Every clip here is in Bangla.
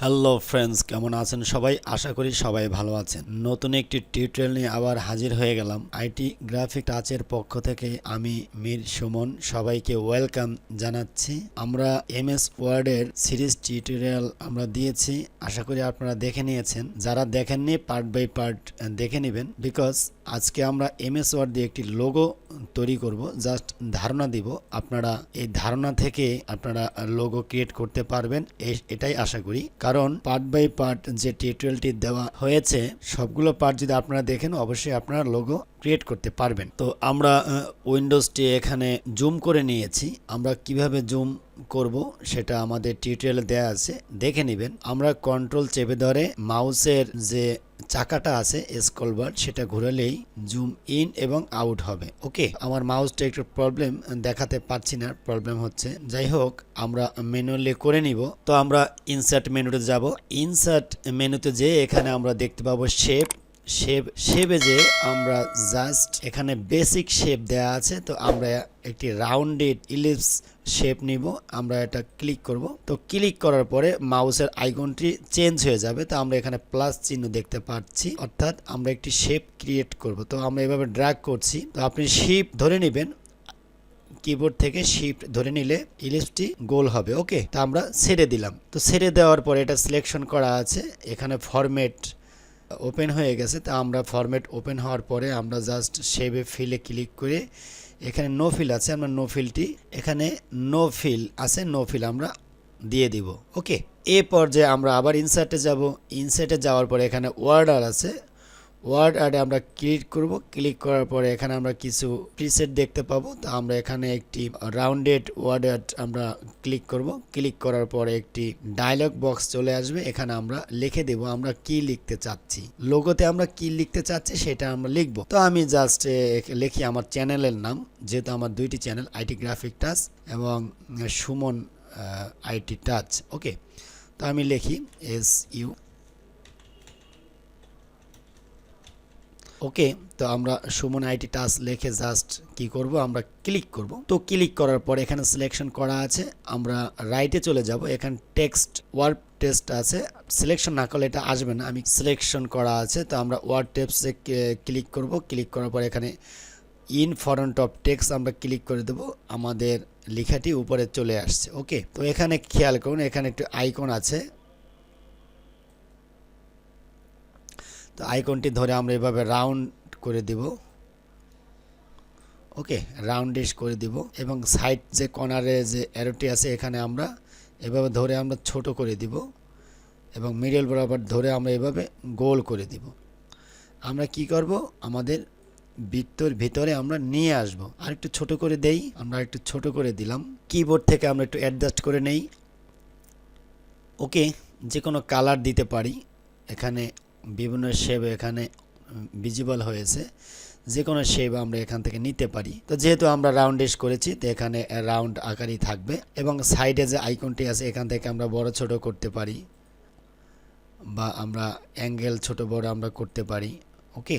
হ্যালো ফ্রেন্ডস, কেমন আছেন সবাই? আশা করি সবাই ভালো আছেন। নতুন একটি টিউটোরিয়াল নিয়ে আবার হাজির হয়ে গেলাম। আইটি গ্রাফিক টাচের পক্ষ থেকে আমি মীর সুমন সবাইকে ওয়েলকাম জানাচ্ছি। আমরা এমএস ওয়ার্ডের সিরিজ টিউটোরিয়াল আমরা দিয়েছি, আশা করি আপনারা দেখে নিয়েছেন। যারা দেখেননি পার্ট বাই পার্ট দেখে নেবেন, বিকজ আজকে আমরা এমএস ওয়ার্ড দিয়ে একটি লোগো তৈরি করব। জাস্ট ধারণা দিব, আপনারা এই ধারণা থেকে আপনারা লোগো ক্রিয়েট করতে পারবেন, এটাই আশা করি। কারণ পার্ট বাই পার্ট যে টিউটোরিয়ালটি দেওয়া হয়েছে, সবগুলো পার্ট যদি আপনারা দেখেন অবশ্যই আপনারা লোগো ক্রিয়েট করতে পারবেন। তো আমরা উইন্ডোজটি এখানে জুম করে নিয়েছি। আমরা কিভাবে জুম করব সেটা আমাদের টিউটোরিয়ালে দেওয়া আছে, দেখে নেবেন। আমরা কন্ট্রোল চেপে ধরে মাউসের যে চাকাটা আছে স্ক্রল বার, সেটা ঘোরালেই জুম ইন এবং আউট হবে। ওকে, আমার মাউসটা একটু প্রবলেম দেখাতে পারছি না, প্রবলেম হচ্ছে। যাই হোক, আমরা ম্যানুয়ালি করে নিব। তো আমরা ইনসার্ট মেনুতে যাব। ইনসার্ট মেনুতে যে এখানে আমরা দেখতে পাবো শেপে যে আমরা জাস্ট এখানে বেসিক শেপ দেয়া আছে। তো আমরা একটি রাউন্ডেড ইলিপস শেপ নিব, আমরা এটা ক্লিক করব। তো ক্লিক করার পরে মাউসের আইকনটি চেঞ্জ হয়ে যাবে। তো আমরা এখানে প্লাস চিহ্ন দেখতে পাচ্ছি, অর্থাৎ আমরা একটি শেপ ক্রিয়েট করব। তো আমরা এভাবে ড্র্যাগ করছি। তো আপনি শিফট ধরে নেবেন, কিবোর্ড থেকে শিফট ধরে নিলে ইলিপসটি গোল হবে। ওকে, তো আমরা ছেড়ে দিলাম। তো ছেড়ে দেওয়ার পরে এটা সিলেকশন করা আছে, এখানে ফরম্যাট ওপেন হয়ে গেছে। তা আমরা ফরম্যাট ওপেন হওয়ার পরে আমরা জাস্ট সেভে ফিলে ক্লিক করে এখানে নো ফিল আছে, আমরা নো ফিলটি এখানে নো ফিল আছে, নো ফিল আমরা দিয়ে দিব। ওকে, এ পর্যায়ে আমরা আবার ইনসার্টে যাব। ইনসার্টে যাওয়ার পরে এখানে ওয়ার্ডার আছে, ওয়ার্ড আর্টে আমরা ক্লিক করব। ক্লিক করার পরে এখানে আমরা কিছু প্রিসেট দেখতে পাবো। তো আমরা এখানে একটি রাউন্ডেড ওয়ার্ড আর্ট আমরা ক্লিক করব। ক্লিক করার পরে একটি ডায়লগ বক্স চলে আসবে, এখানে আমরা লিখে দেব আমরা কি লিখতে চাচ্ছি। লোগোতে আমরা কি লিখতে চাচ্ছি সেটা আমরা লিখব। তো আমি জাস্ট লিখি আমার চ্যানেলের নাম, যেহেতু আমার দুইটি চ্যানেল, আইটি গ্রাফিক টাচ এবং সুমন আইটি টাচ। ওকে, তো আমি লিখি SU। ওকে, তো আমরা সুমন আইটি টাচ লিখে জাস্ট কি করব, আমরা ক্লিক করব। তো ক্লিক করার পর এখানে সিলেকশন করা আছে, আমরা রাইটে চলে যাব। এখানে টেক্সট ওয়ার্ড টেক্সট আছে, সিলেকশন না করলে এটা আসবে না, আমি সিলেকশন করা আছে। তো আমরা ওয়ার্ড টেক্সটে ক্লিক করব। ক্লিক করার পর এখানে ইন ফ্রন্ট অফ টেক্সট আমরা ক্লিক করে দেব, আমাদের লেখাটি উপরে চলে আসছে। ওকে, তো এখানে খেয়াল করুন, এখানে একটু আইকন আছে। তো আইকনটি ধরে আমরা এভাবে রাউন্ড করে দিব। ওকে, রাউন্ডিশ করে দিব এবং সাইড যে কর্নারে যে অ্যারোটি আছে এখানে আমরা এভাবে ধরে আমরা ছোট করে দিব এবং মিডল বরাবর ধরে আমরা এভাবে গোল করে দিব। আমরা কি করব, আমাদের বৃত্তর ভিতরে আমরা নিয়ে আসব। আর একটু ছোট করে দেই, আমরা একটু ছোট করে দিলাম। কিবোর্ড থেকে আমরা একটু অ্যাডজাস্ট করে নেই। ওকে, যে কোনো কালার দিতে পারি, এখানে বিভিন্ন শেপ এখানে ভিজিবল হয়েছে, যে কোনো শেপ আমরা এখান থেকে নিতে পারি। তো যেহেতু আমরা রাউন্ডিশ করেছি, তো এখানে রাউন্ড আকারই থাকবে এবং সাইডে যে আইকনটি আছে এখান থেকে আমরা বড় ছোট করতে পারি বা আমরা অ্যাঙ্গেল ছোট বড় আমরা করতে পারি। ওকে,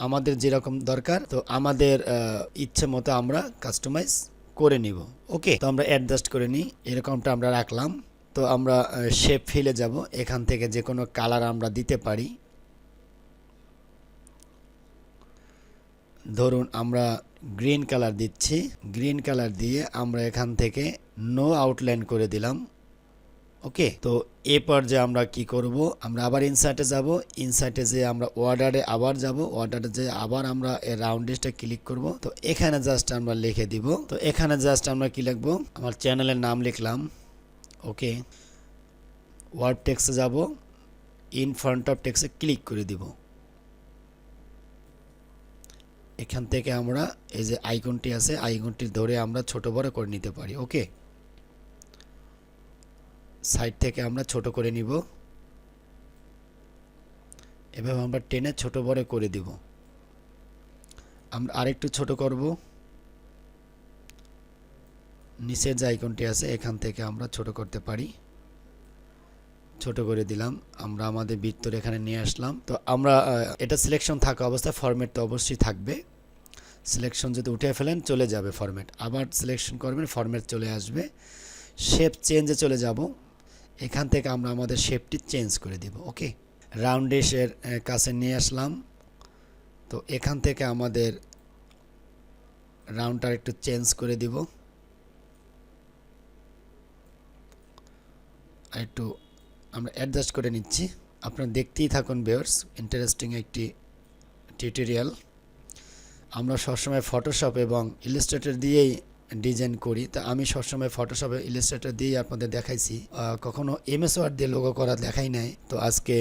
আমাদের যেরকম দরকার, তো আমাদের ইচ্ছে মতো আমরা কাস্টমাইজ করে নিব। ওকে, তো আমরা অ্যাডজাস্ট করে নিই, এরকমটা আমরা রাখলাম। তো আমরা শেপ ফিলে যাব, এখান থেকে যে কোনো কালার আমরা দিতে পারি। ধরুন আমরা গ্রিন কালার দিচ্ছি, গ্রিন কালার দিয়ে আমরা এখান থেকে নো আউটলাইন করে দিলাম। ওকে, তো এ পর্যায়ে আমরা কি করব, আমরা আবার ইনসার্টে যাব। ইনসার্টে যে আমরা অর্ডারে আবার যাব, অর্ডারে যে আবার আমরা এই রাউন্ডিশটা ক্লিক করব। তো এখানে জাস্ট আমরা লিখে দিব। তো এখানে জাস্ট আমরা কি লিখব, আমার চ্যানেলের নাম লিখলাম। ওকে, ওয়ার্ড টেক্সটে যাব, ইন ফ্রন্ট অফ টেক্সটে ক্লিক করে দিব। এখান থেকে আমরা এই যে আইকনটি আছে, আইকনটি ধরে আমরা ছোট বড় করে নিতে পারি। ওকে, সাইড থেকে আমরা ছোট করে নিব, এভাবে আমরা টেনে ছোট বড় করে দিব। আমরা আরেকটু ছোট করব, নিচের যে আইকনটি আছে এখান থেকে আমরা ছোট করতে পারি। ছোট করে দিলাম, আমরা আমাদের বৃত্তর এখানে নিয়ে আসলাম। তো আমরা এটা সিলেকশন থাকা অবস্থায় ফরম্যাট তো অবশ্যই থাকবে, সিলেকশন যদি উঠে ফেলেন চলে যাবে ফরম্যাট, আবার সিলেকশন করবেন ফরম্যাট চলে আসবে। শেপ চেঞ্জে চলে যাব, এখান থেকে আমরা আমাদের শেপটি চেঞ্জ করে দিব। ওকে, রাউন্ড ডিশের কাছে নিয়ে আসলাম। তো এখান থেকে আমাদের রাউন্ডটা একটু চেঞ্জ করে দিব, আর একটু আমরা অ্যাডজাস্ট করে নিচ্ছি। আপনারা দেখতেই থাকুন ভিউয়ার্স, ইন্টারেস্টিং একটি টিউটোরিয়াল। আমরা সবসময় ফটোশপ এবং ইলাস্ট্রেটর দিয়েই ডিজাইন করি, তা আমি সবসময় ফটোশপ এবং ইলাস্ট্রেটর দিয়েই আপনাদের দেখাইছি, কখনো এমএস ওয়ার্ড দিয়ে লোগো করা দেখাই নাই। তো আজকে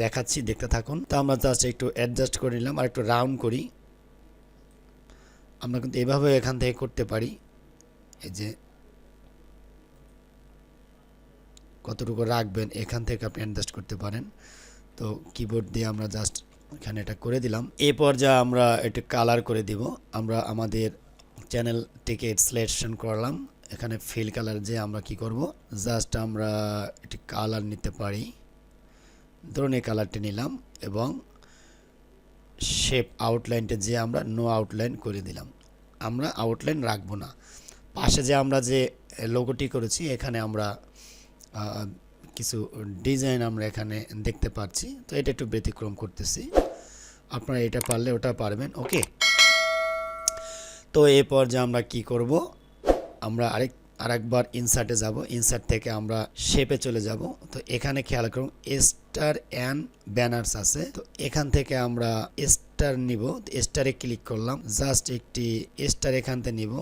দেখাচ্ছি, দেখতে থাকুন। তো আমরা জাস্ট একটু অ্যাডজাস্ট করে নিলাম আর একটু রাউন্ড করি। আমরা কিন্তু এভাবে এখান থেকে করতে পারি, এই যে কতটুকু রাখবেন এখান থেকে আপনি অ্যাডজাস্ট করতে পারেন। তো কিবোর্ড দিয়ে আমরা জাস্ট এখানে এটা করে দিলাম। এই পর্যায়ে আমরা একটু কালার করে দিব। আমরা আমাদের চ্যানেলটিকে সিলেকশন করলাম, এখানে ফিল কালার যে আমরা কি করব, জাস্ট আমরা একটি কালার নিতে পারি। ধরুন এই কালারটি নিলাম এবং শেপ আউটলাইনটা যে আমরা নো আউটলাইন করে দিলাম। আমরা আউটলাইন রাখবো না। পাশে যে আমরা যে লোগোটি করেছি এখানে আমরা কিছু ডিজাইন আমরা এখানে দেখতে পাচ্ছি। তো এটা একটু ব্যতিক্রম করতেছি, আপনারা এটা পারলে ওটা পারবেন। ওকে, তো এই পর্যায়ে আমরা কি করব, আমরা আরেকবার ইনসার্টে যাব। ইনসার্ট থেকে আমরা শেপে চলে যাব। তো এখানে খেয়াল করুন স্টার অ্যান্ড ব্যানার্স আছে। তো এখান থেকে আমরা স্টার নিব, স্টারে ক্লিক করলাম, জাস্ট একটি স্টার এখান থেকে নিব,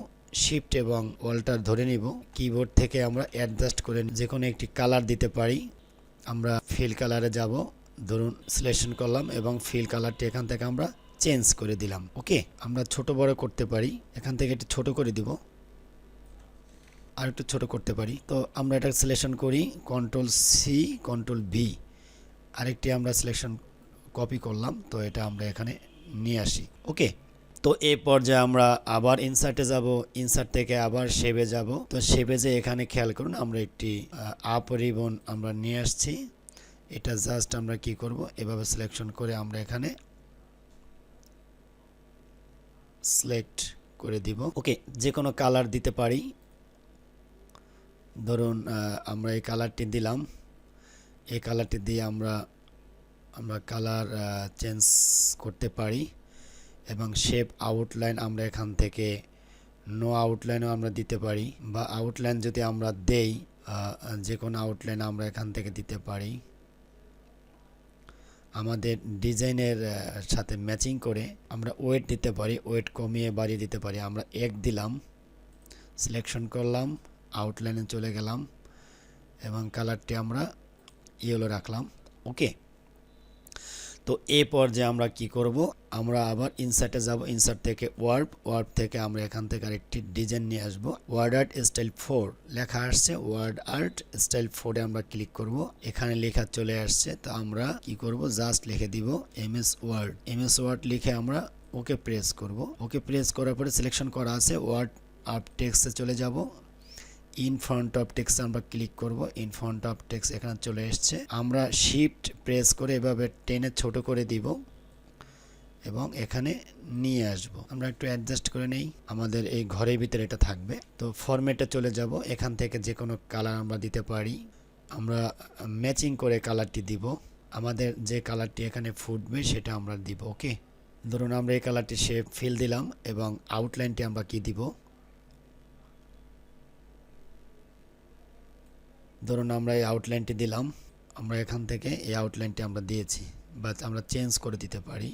শিফট এবং অল্টার ধরে নিব। কিবোর্ড থেকে আমরা অ্যাডজাস্ট করে যে কোনো একটি কালার দিতে পারি। আমরা ফিল কালারে যাব, ধরুন সিলেকশন করলাম এবং ফিল কালারটি এখান থেকে আমরা চেঞ্জ করে দিলাম। ওকে, আমরা ছোট বড় করতে পারি, এখান থেকে একটু ছোট করে দিব, আর একটু ছোট করতে পারি। তো আমরা এটা সিলেকশন করি, কন্ট্রোল সি কন্ট্রোল ভি, আরেকটি আমরা সিলেকশন কপি করলাম। তো এটা আমরা এখানে নিয়ে আসি। ওকে, তো এই পর্যায়ে আমরা আবার ইনসার্টে যাব, ইনসার্ট থেকে আবার শেপে যাব। তো শেপে যে এখানে খেয়াল করুন আমরা একটি আপ রিবন আমরা নিয়ে আসছি। এটা জাস্ট আমরা কি করব, এভাবে সিলেকশন করে আমরা এখানে সিলেক্ট করে দিব। ওকে, যে কোনো কালার দিতে পারি। ধরুন আমরা এই কালারটি দিলাম, এই কালারটি দিয়ে আমরা কালার চেঞ্জ করতে পারি এবং শেপ আউটলাইন আমরা এখান থেকে নো আউটলাইনও আমরা দিতে পারি, বা আউটলাইন যদি আমরা দেই যে কোনো আউটলাইন আমরা এখান থেকে দিতে পারি আমাদের ডিজাইনের সাথে ম্যাচিং করে। আমরা ওয়েট দিতে পারি, ওয়েট কমিয়ে বাড়িয়ে দিতে পারি। আমরা 1 দিলাম, সিলেকশন করলাম, আউটলাইনে চলে গেলাম এবং কালারটি আমরা ইয়েলো রাখলাম। ওকে, তো এই পর্যায়ে আমরা কি করব, আমরা আবার ইনসার্টে যাব। ইনসার্ট থেকে ওয়ার্ড থেকে আমরা এখান থেকে আরেকটি ডিজাইন নিয়ে আসব। ওয়ার্ড আর্ট স্টাইল 4 লেখা আসছে, ওয়ার্ড আর্ট স্টাইল 4 এ আমরা ক্লিক করব। এখানে লেখা চলে আসছে। তো আমরা কি করব, জাস্ট লিখে দিব এমএস ওয়ার্ড লিখে আমরা ওকে প্রেস করব। ওকে প্রেস করার পরে সিলেকশন করা আছে, ওয়ার্ড আর্ট টেক্সটে চলে যাব। ইন ফ্রন্ট অফ টেক্সট আমরা ক্লিক করব। ইন ফ্রন্ট অফ টেক্সট এখানে চলে এসেছে। আমরা শিফট প্রেস করে এভাবে টেনে ছোট করে দিব এবং এখানে নিয়ে আসব। আমরা একটু অ্যাডজাস্ট করে নেই, আমাদের এই ঘরের ভিতরে এটা থাকবে। তো ফরম্যাটে চলে যাব, এখান থেকে যে কোনো কালার আমরা দিতে পারি। আমরা ম্যাচিং করে কালারটি দিব, আমাদের যে কালারটি এখানে ফুটবে সেটা আমরা দিব। ওকে, ধরুন আমরা এই কালারটি শেপ ফিল দিলাম এবং আউটলাইনটি আমরা কি দিব, ধরুন আমরা এই আউটলাইনটি দিলাম। আমরা এখান থেকে এই আউটলাইনটি আমরা দিয়েছি, বাট আমরা চেঞ্জ করে দিতে পারি।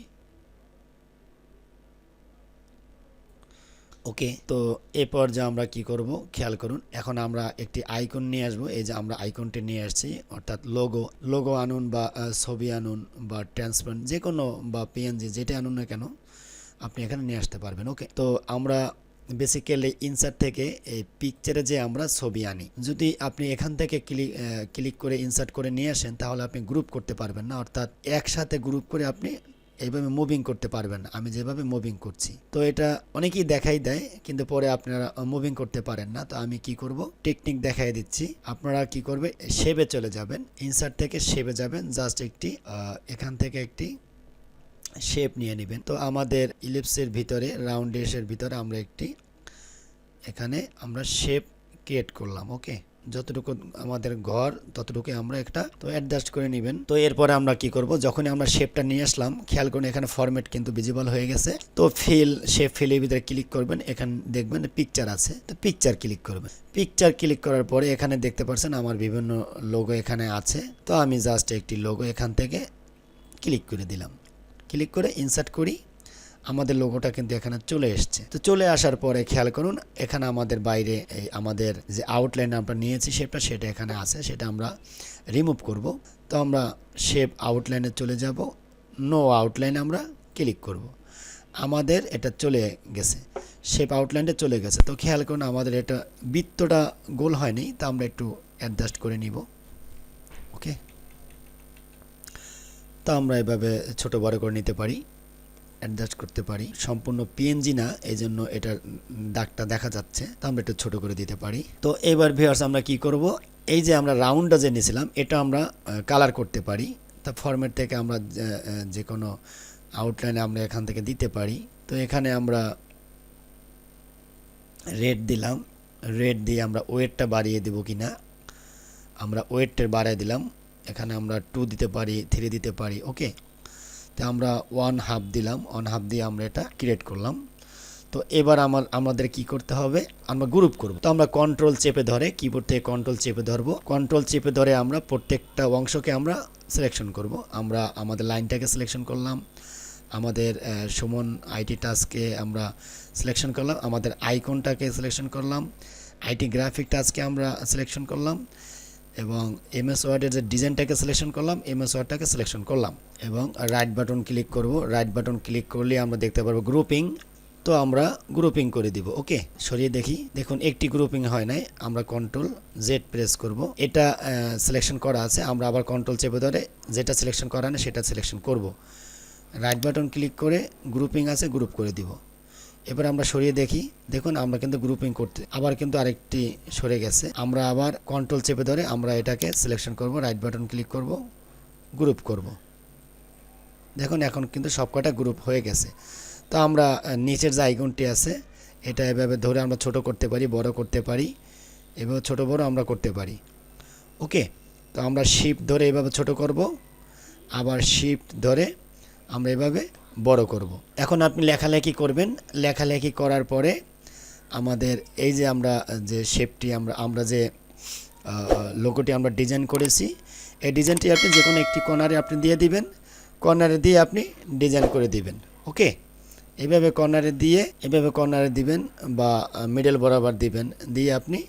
ওকে, তো এই পর্যায়ে আমরা কি করব, খেয়াল করুন। এখন আমরা একটি আইকন নিয়ে আসব। এই যে আমরা আইকনটি নিয়ে আসছি, অর্থাৎ লোগো আনুন বা ছবি আনুন বা ট্রান্সপারেন্ট যে কোনো বা পিএনজি যেটা আনুন না কেন আপনি এখানে নিয়ে আসতে পারবেন। ওকে, তো আমরা বেসিক্যালি ইনসার্ট থেকে এই পিকচারে যে আমরা ছবি আনি, যদি আপনি এখান থেকে ক্লিক করে ইনসার্ট করে নিয়ে আসেন তাহলে আপনি গ্রুপ করতে পারবেন না, অর্থাৎ একসাথে গ্রুপ করে আপনি এইভাবে মুভিং করতে পারবেন না। আমি যেভাবে মুভিং করছি, তো এটা অনেকেই দেখাই দেয় কিন্তু পরে আপনারা মুভিং করতে পারেন না। তো আমি কি করব, টেকনিক দেখাই দিচ্ছি। আপনারা কি করবে, শেপে চলে যাবেন, ইনসার্ট থেকে শেপে যাবেন, জাস্ট একটি এখান থেকে একটি শেপ নিয়ে নেবেন। তো আমাদের ইলিপসের ভিতরে রাউন্ড ডেশের ভিতরে আমরা একটি এখানে আমরা শেপ ক্রিয়েট করলাম। ওকে, যতটুকু আমাদের ঘর ততটুকু আমরা একটা তো অ্যাডজাস্ট করে নেবেন। তো এরপরে আমরা কি করব, যখনই আমরা শেপটা নিয়ে আসলাম খেয়াল করুন এখানে ফরম্যাট কিন্তু ভিজিবল হয়ে গেছে। তো শেপ ফিলের ভিতরে ক্লিক করবেন, এখানে দেখবেন পিকচার আছে, তো পিকচার ক্লিক করবেন। পিকচার ক্লিক করার পরে এখানে দেখতে পাচ্ছেন আমার বিভিন্ন লোগো এখানে আছে। তো আমি জাস্ট একটি লোগো এখান থেকে ক্লিক করে দিলাম, ক্লিক করে ইনসার্ট করি। আমাদের লোগোটা কিন্তু এখানে চলে এসছে। তো চলে আসার পরে খেয়াল করুন এখানে আমাদের বাইরে আমাদের যে আউটলাইন আমরা নিয়েছি শেপটা, সেটা এখানে আছে, সেটা আমরা রিমুভ করব। তো আমরা শেপ আউটলাইনে চলে যাব, নো আউটলাইনে আমরা ক্লিক করব। আমাদের এটা চলে গেছে, শেপ আউটলাইনটা চলে গেছে। তো খেয়াল করুন আমাদের এটা বৃত্তটা গোল হয়নি, তা আমরা একটু অ্যাডজাস্ট করে নিব। ওকে, তো আমরা এভাবে ছোট বড় করে নিতে পারি, অ্যাডজাস্ট করতে পারি। সম্পূর্ণ পিএনজি না, এই জন্য এটার দাগটা দেখা যাচ্ছে, তো আমরা একটু ছোট করে দিতে পারি। তো এবার ভিউয়ার্স আমরা কি করব, এই যে আমরা রাউন্ডটা যে নিয়েছিলাম এটা আমরা কালার করতে পারি। তা ফরম্যাট থেকে আমরা যে কোনো আউটলাইনে আমরা এখান থেকে দিতে পারি। তো এখানে আমরা রেড দিলাম, রেড দিয়ে আমরা ওয়েটটা বাড়িয়ে দেব কিনা, আমরা ওয়েটটা বাড়িয়ে দিলাম। এখানে আমরা 2 দিতে পারি, 3 দিতে পারি। ওকে, তো আমরা 1/2 দিলাম, 1/2 দিয়ে আমরা এটা ক্রিয়েট করলাম। তো এবার আমাদের কি করতে হবে, আমরা গ্রুপ করব। তো আমরা কন্ট্রোল চেপে ধরে, কিবোর্ড থেকে কন্ট্রোল চেপে ধরবো, কন্ট্রোল চেপে ধরে আমরা প্রত্যেকটা অংশকে আমরা সিলেকশন করব। আমরা আমাদের লাইনটাকে সিলেকশন করলাম, আমাদের সুমন আইটি টাস্ককে আমরা সিলেকশন করলাম, আমাদের আইকনটাকে সিলেকশন করলাম, আইটি গ্রাফিক টাস্ককে আমরা সিলেকশন করলাম, এবং এমএস ওয়ার্ডের যে ডিজাইনটাকে সিলেকশন করলাম, এমএস ওয়ার্ডটাকে সিলেকশন করলাম, এবং রাইট বাটন ক্লিক করব। রাইট বাটন ক্লিক করলে আমরা দেখতে পারবো গ্রুপিং। তো আমরা গ্রুপিং করে দিব। ওকে, সরিয়ে দেখি, দেখুন একটি গ্রুপিং হয় নাই। আমরা কন্ট্রোল জেড প্রেস করব, এটা সিলেকশন করা আছে, আমরা আবার কন্ট্রোল চেপে ধরে যেটা সিলেকশন করা নেই সেটা সিলেকশন করব। রাইট বাটন ক্লিক করে গ্রুপিং আছে, গ্রুপ করে দিব। এবার আমরা সরিয়ে দেখি, দেখুন আমরা কিন্তু গ্রুপিং করতে আবার কিন্তু আরেকটি সরে গেছে। আমরা আবার কন্ট্রোল চেপে ধরে আমরা এটাকে সিলেকশন করব, রাইট বাটন ক্লিক করব, গ্রুপ করব। দেখুন এখন কিন্তু সবকটা গ্রুপ হয়ে গেছে। তো আমরা নিচের যে আইকনটি আছে এটা এভাবে ধরে আমরা ছোট করতে পারি, বড় করতে পারি, এভাবে ছোট বড় আমরা করতে পারি। ওকে, তো আমরা শিফট ধরে এভাবে ছোট করব, আবার শিফট ধরে আমরা এভাবে বড় করব। এখন আপনি লেখালেখি করবেন, লেখালেখি করার পরে আমাদের এই যে আমরা যে শেপটি আমরা যে লোগোটি আমরা ডিজাইন করেছি, এই ডিজাইনটি আপনি যে কোনো একটি কর্নারে আপনি দিয়ে দিবেন, কর্নারে দিয়ে আপনি ডিজাইন করে দিবেন। ওকে, এভাবে কর্নারে দিবেন বা মিডল বরাবর দিবেন, দিয়ে আপনি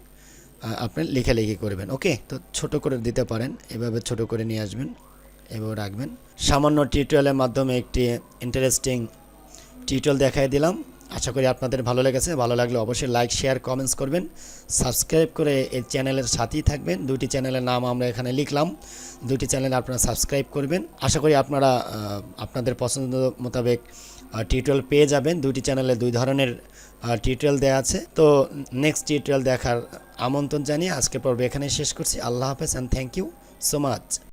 লেখালেখি করবেন। ওকে, তো ছোট করে দিতে পারেন, এভাবে ছোট করে নিয়ে আসবেন, এভাবে রাখবেন। সামান্য টিউটোরিয়ালের মাধ্যমে একটি ইন্টারেস্টিং টিউটোরিয়াল দেখাই দিলাম। আশা করি আপনাদের ভালো লেগেছে। ভালো লাগলে অবশ্যই লাইক, শেয়ার, কমেন্টস করবেন, সাবস্ক্রাইব করে এই চ্যানেলের সাথেই থাকবেন। দুটি চ্যানেলের নাম আমরা এখানে লিখলাম, দুটি চ্যানেল আপনারা সাবস্ক্রাইব করবেন। আশা করি আপনারা আপনাদের পছন্দ মোতাবেক টিউটোরিয়াল পেয়ে যাবেন। দুটি চ্যানেলে দুই ধরনের টিউটোরিয়াল দেওয়া আছে। তো নেক্সট টিউটোরিয়াল দেখার আমন্ত্রণ জানিয়ে আজকের পর্ব এখানেই শেষ করছি। আল্লাহ হাফেজ and thank you so much.